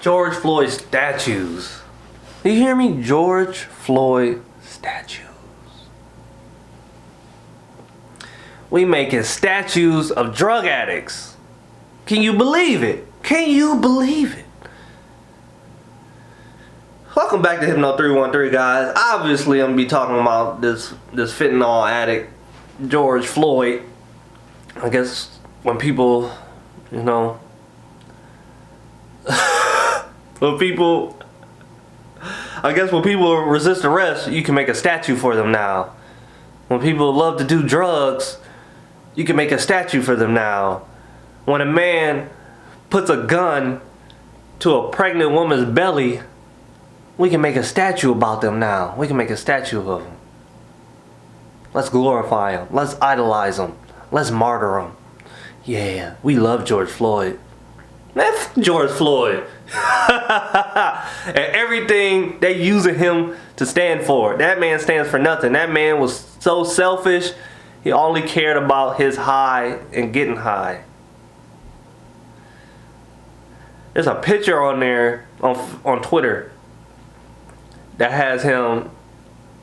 George Floyd statues. Do you hear me? George Floyd statues. We making statues of drug addicts. Can you believe it? Can you believe it? Welcome back to Hypno 313, guys. Obviously, I'm gonna be talking about this fentanyl addict, George Floyd. I guess when people, you know, when people resist arrest, you can make a statue for them now. When people love to do drugs, you can make a statue for them now. When a man puts a gun to a pregnant woman's belly, we can make a statue about them now. We can make a statue of them. Let's glorify them. Let's idolize them. Let's martyr them. Yeah, we love George Floyd. Man, George Floyd. And everything they using him to stand for. That man stands for nothing. That man was so selfish. He only cared about his high and getting high. There's a picture on there on Twitter that has him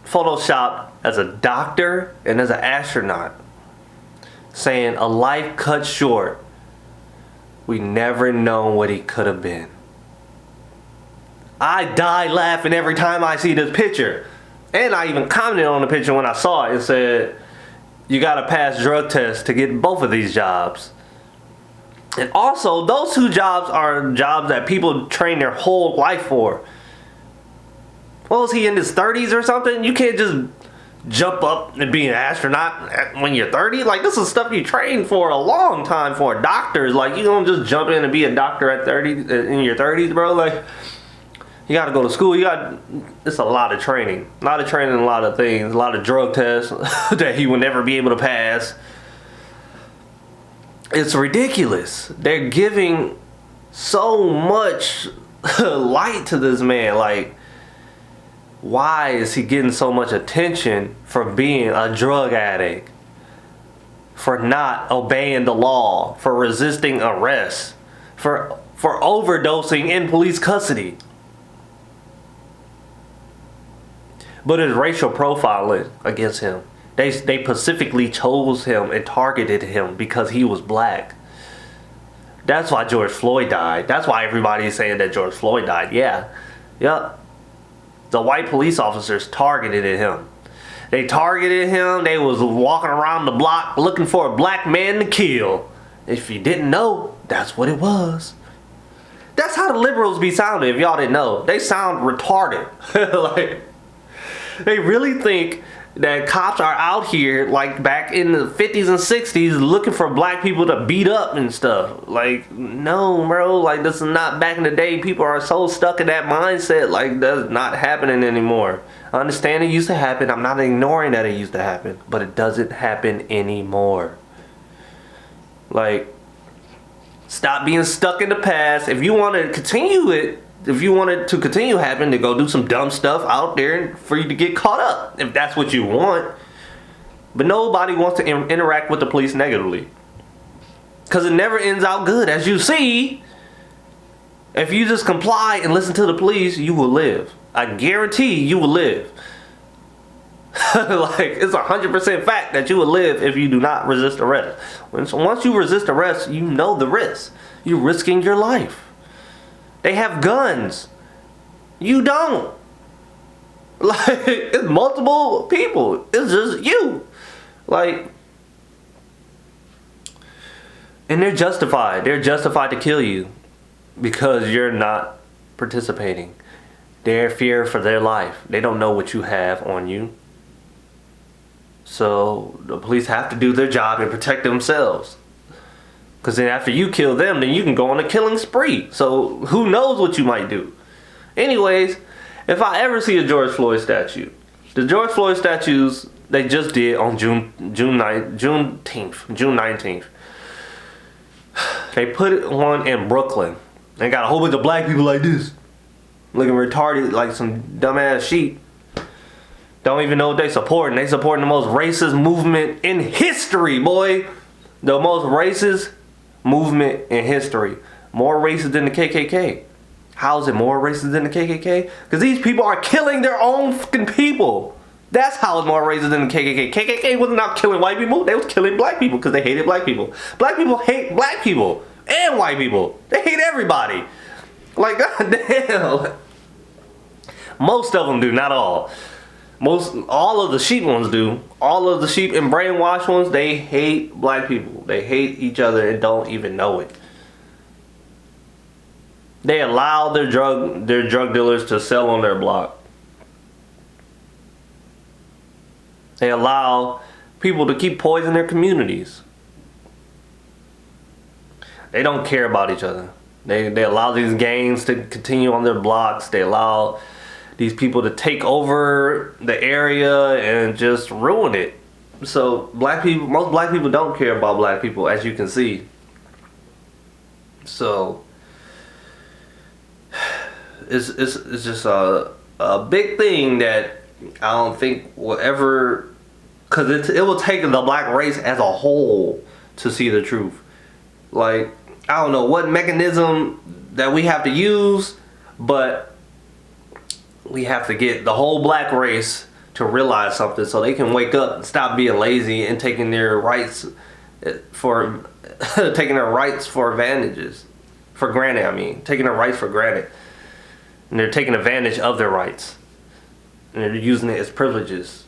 photoshopped as a doctor and as an astronaut, saying a life cut short. We never know what he could have been. I die laughing every time I see this picture. And I even commented on the picture when I saw it and said, you gotta pass drug tests to get both of these jobs. And also, those two jobs are jobs that people train their whole life for. What was he, in his 30s or something? You can't just jump up and be an astronaut when you're 30. Like, this is stuff you train for a long time for. Doctors, like, you don't just jump in and be a doctor at 30 in your 30s, bro. Like, you gotta go to school. It's a lot of training. A lot of training, a lot of things. A lot of drug tests that he would never be able to pass. It's ridiculous. They're giving so much light to this man. Like, why is he getting so much attention for being a drug addict? For not obeying the law? For resisting arrest? For overdosing in police custody? But it's racial profiling against him. They specifically chose him and targeted him because he was black. That's why George Floyd died. That's why everybody's saying that George Floyd died. Yeah. Yep. The white police officers targeted him. They targeted him. They was walking around the block looking for a black man to kill. If you didn't know, that's what it was. That's how the liberals be sounding, if y'all didn't know. They sound retarded. Like, they really think that cops are out here like back in the 50s and 60s looking for black people to beat up and stuff. Like, no, bro. Like, this is not back in the day. People are so stuck in that mindset. Like, that's not happening anymore. I understand it used to happen. I'm not ignoring that it used to happen. But it doesn't happen anymore. Like, stop being stuck in the past. If you want to continue it, if you want it to continue happening, to go do some dumb stuff out there for you to get caught up, if that's what you want. But nobody wants to interact with the police negatively, because it never ends out good. As you see, if you just comply and listen to the police, you will live. I guarantee you will live. Like, it's 100% fact that you will live if you do not resist arrest. Once you resist arrest, you know the risk. You're risking your life. They have guns. You don't. Like, it's multiple people. It's just you. Like, and they're justified. They're justified to kill you because you're not participating. They're fear for their life. They don't know what you have on you. So the police have to do their job and protect themselves. Because then after you kill them, then you can go on a killing spree. So who knows what you might do. Anyways, if I ever see a George Floyd statue, the George Floyd statues they just did on June 19th. They put one in Brooklyn. They got a whole bunch of black people like this, looking retarded like some dumbass sheep. Don't even know what they supporting. They supporting the most racist movement in history, boy. The most racist movement in history. More racist than the KKK. How is it more racist than the KKK? Because these people are killing their own fucking people. That's how it's more racist than the KKK. KKK was not killing white people. They was killing black people because they hated black people. Black people hate black people and white people. They hate everybody. Like, goddamn. Most of them do, not all. All of the sheep ones do. All of the sheep and brainwashed ones, they hate black people. They hate each other and don't even know it. They allow their drug dealers to sell on their block. They allow people to keep poisoning their communities. They don't care about each other. They allow these gangs to continue on their blocks. They allow these people to take over the area and just ruin it. So most black people don't care about black people, as you can see. So it's just a big thing that I don't think will ever, because it will take the black race as a whole to see the truth. Like, I don't know what mechanism that we have to use, but we have to get the whole black race to realize something so they can wake up and stop being lazy and taking their rights for advantages. For granted, I mean. Taking their rights for granted. And they're taking advantage of their rights. And they're using it as privileges.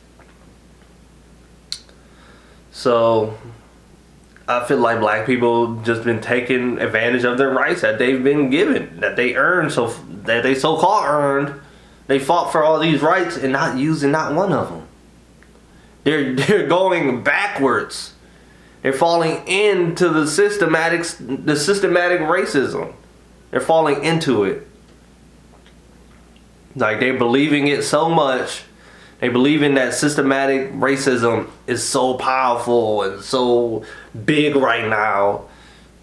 So I feel like black people just been taking advantage of their rights that they've been given, that they earned, that they so-called earned. They fought for all these rights and not using not one of them. They're going backwards. They're falling into the systematic racism. They're falling into it. Like, they're believing it so much. They believe in that systematic racism is so powerful and so big right now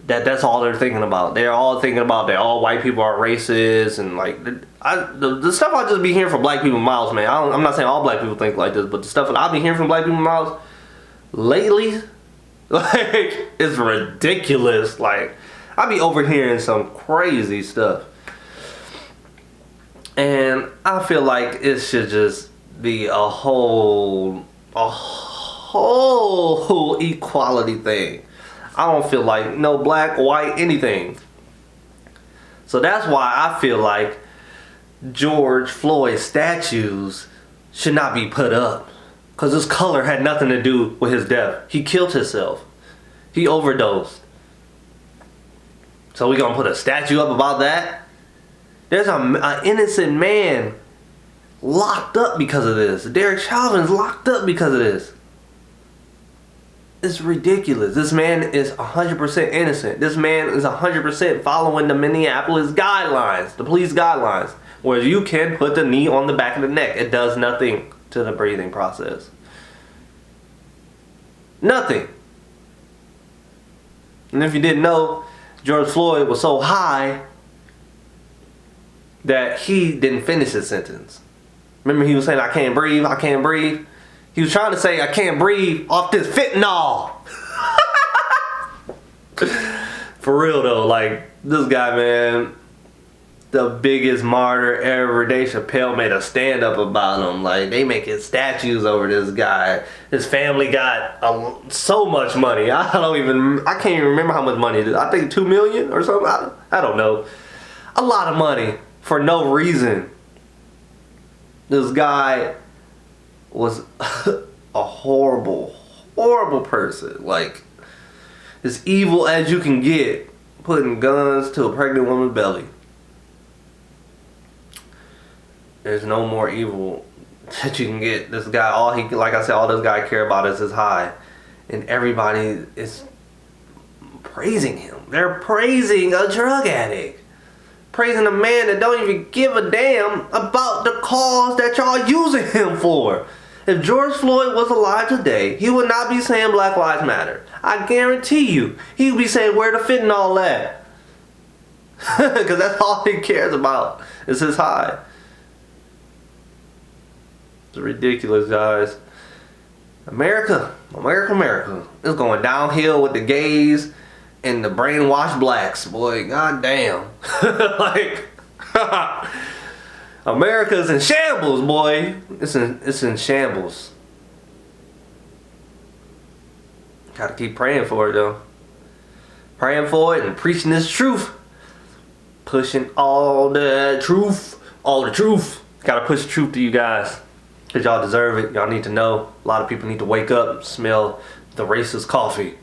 that that's all they're thinking about. They're all thinking about that all white people are racist, and like the stuff I just be hearing from black people's mouths, man. I'm not saying all black people think like this, but the stuff that I've been hearing from black people's mouths lately, like, it's ridiculous. Like, I be overhearing some crazy stuff, and I feel like it should just be a whole equality thing. I don't feel like no black, white, anything. So that's why I feel like George Floyd statues should not be put up. Because his color had nothing to do with his death. He killed himself. He overdosed. So we gonna put a statue up about that? There's an innocent man locked up because of this. Derek Chauvin's locked up because of this. It's ridiculous. This man is 100% innocent. This man is 100% following the Minneapolis guidelines, the police guidelines, where you can put the knee on the back of the neck. It does nothing to the breathing process. Nothing. And if you didn't know, George Floyd was so high that he didn't finish his sentence. Remember, he was saying, I can't breathe, I can't breathe. He was trying to say, I can't breathe off this fentanyl. For real though, like, this guy, man, the biggest martyr ever. Dave Chappelle made a stand-up about him. Like, they making statues over this guy. His family got so much money. I can't even remember how much money it is. I think $2 million or something. I don't know. A lot of money for no reason. This guy was a horrible, horrible person. Like, as evil as you can get, putting guns to a pregnant woman's belly. There's no more evil that you can get. This guy, like I said, all this guy care about is his high. And everybody is praising him. They're praising a drug addict. Praising a man that don't even give a damn about the cause that y'all using him for. If George Floyd was alive today, he would not be saying Black Lives Matter. I guarantee you, he would be saying where the fentanyl at. Because that's all he cares about is his high. It's ridiculous, guys. America is going downhill with the gays and the brainwashed blacks. Boy, goddamn. Like, America's in shambles, boy. It's in shambles. Gotta keep praying for it though. Praying for it and preaching this truth. Pushing all the truth. All the truth. Gotta push the truth to you guys. Cause y'all deserve it. Y'all need to know. A lot of people need to wake up and smell the racist coffee.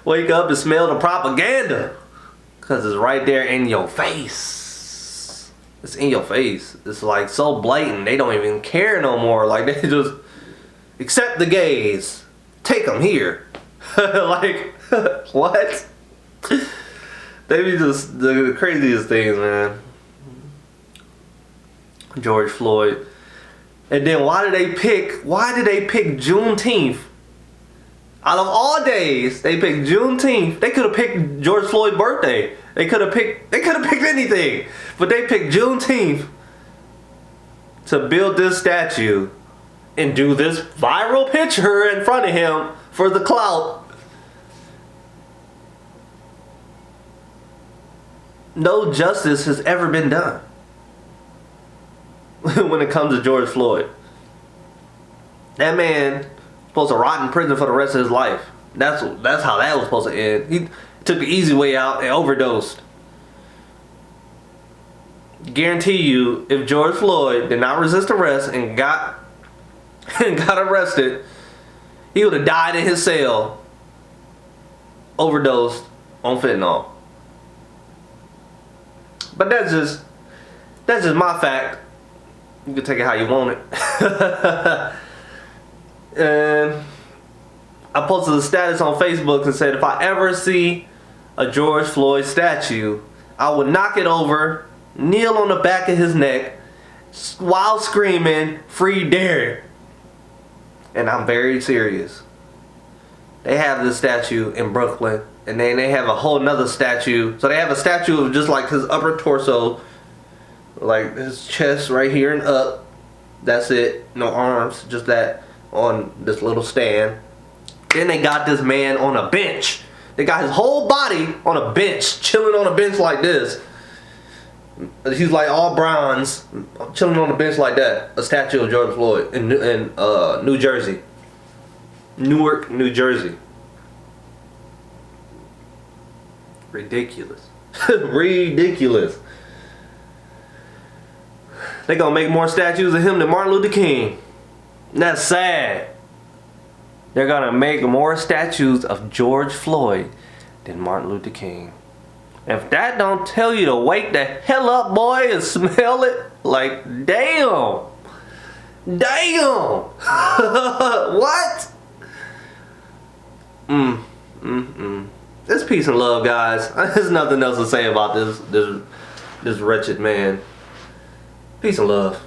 Wake up and smell the propaganda. Cause it's right there in your face. It's in your face. It's like so blatant. They don't even care no more. Like they just accept the gays. Take them here. Like what? They be just the craziest things, man. George Floyd. And then why did they pick Juneteenth? Out of all days, they picked Juneteenth. They could have picked George Floyd's birthday. They could have picked anything. But they picked Juneteenth to build this statue and do this viral picture in front of him for the clout. No justice has ever been done when it comes to George Floyd. That man supposed to rot in prison for the rest of his life. That's how that was supposed to end. He took the easy way out and overdosed. Guarantee you, if George Floyd did not resist arrest and got arrested, he would have died in his cell, overdosed on fentanyl. But that's just my fact. You can take it how you want it. And I posted a status on Facebook and said if I ever see a George Floyd statue, I would knock it over, kneel on the back of his neck while screaming, "Free Derek." And I'm very serious. They have this statue in Brooklyn, and then they have a whole nother statue. So they have a statue of just like his upper torso, like his chest right here and up. That's it. No arms, just that on this little stand. Then they got this man on a bench. They got his whole body on a bench, chilling on a bench like this. He's like all bronze, chilling on a bench like that. A statue of George Floyd in New Jersey. Newark, New Jersey. Ridiculous. Ridiculous. They gonna make more statues of him than Martin Luther King. That's sad. They're gonna make more statues of George Floyd than Martin Luther King. If that don't tell you to wake the hell up, boy, and smell it, like, damn. Damn. What? It's peace and love, guys. There's nothing else to say about this wretched man. Peace and love.